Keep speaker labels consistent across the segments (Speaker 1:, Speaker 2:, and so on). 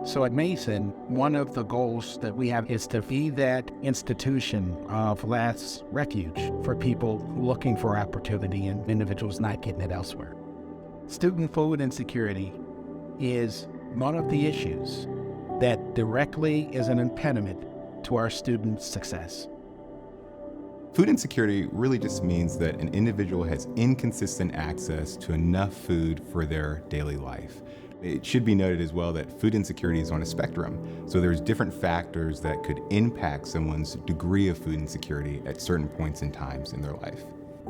Speaker 1: So at Mason, one of the goals that we have is to be that institution of last refuge for people looking for opportunity and individuals not getting it elsewhere. Student food insecurity is one of the issues that directly is an impediment to our students' success.
Speaker 2: Food insecurity really just means that an individual has inconsistent access to enough food for their daily life. It should be noted as well that food insecurity is on a spectrum, so there's different factors that could impact someone's degree of food insecurity at certain points in times in their life.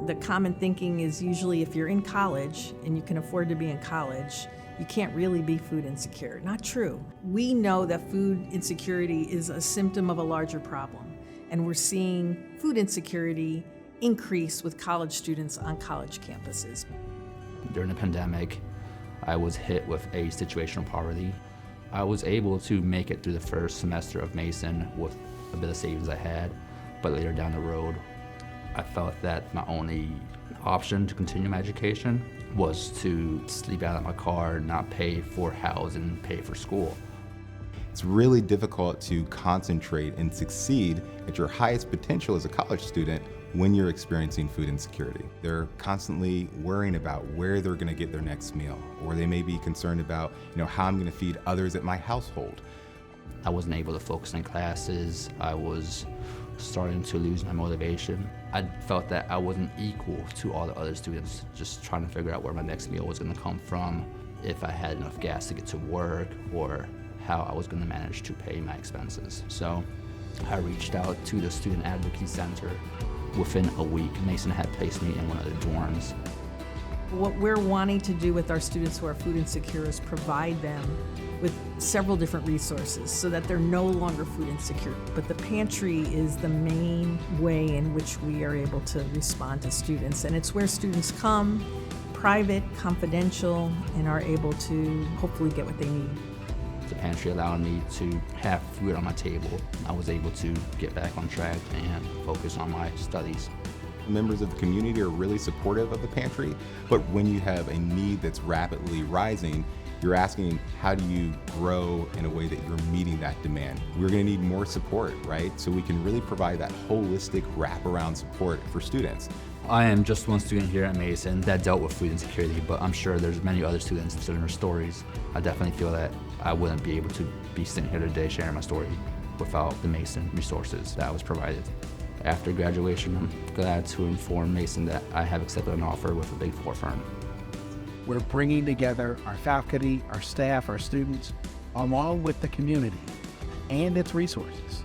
Speaker 3: The common thinking is usually if you're in college and you can afford to be in college, you can't really be food insecure. Not true. We know that food insecurity is a symptom of a larger problem, and we're seeing food insecurity increase with college students on college campuses.
Speaker 4: During the pandemic, I was hit with a situational poverty. I was able to make it through the first semester of Mason with a bit of savings I had, but later down the road, I felt that my only option to continue my education was to sleep out of my car, not pay for housing, pay for school.
Speaker 2: It's really difficult to concentrate and succeed at your highest potential as a college student when you're experiencing food insecurity. They're constantly worrying about where they're going to get their next meal, or they may be concerned about, how I'm going to feed others at my household.
Speaker 4: I wasn't able to focus in classes. I was starting to lose my motivation. I felt that I wasn't equal to all the other students, just trying to figure out where my next meal was going to come from, if I had enough gas to get to work, or how I was going to manage to pay my expenses. So I reached out to the Student Advocacy Center. Within a week, Mason had placed me in one of the dorms.
Speaker 3: What we're wanting to do with our students who are food insecure is provide them with several different resources so that they're no longer food insecure. But the pantry is the main way in which we are able to respond to students. And it's where students come, private, confidential, and are able to hopefully get what they need.
Speaker 4: The pantry allowed me to have food on my table. I was able to get back on track and focus on my studies.
Speaker 2: Members of the community are really supportive of the pantry, but when you have a need that's rapidly rising, you're asking, how do you grow in a way that you're meeting that demand? We're going to need more support, right? So we can really provide that holistic wraparound support for students.
Speaker 4: I am just one student here at Mason that dealt with food insecurity, but I'm sure there's many other students in similar stories. I definitely feel that I wouldn't be able to be sitting here today sharing my story without the Mason resources that was provided. After graduation, I'm glad to inform Mason that I have accepted an offer with a Big Four firm.
Speaker 1: We're bringing together our faculty, our staff, our students, along with the community and its resources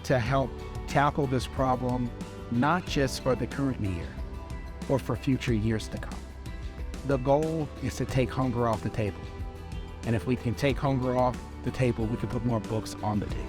Speaker 1: to help tackle this problem, not just for the current year, but for future years to come. The goal is to take hunger off the table. And if we can take hunger off the table, we can put more books on the table.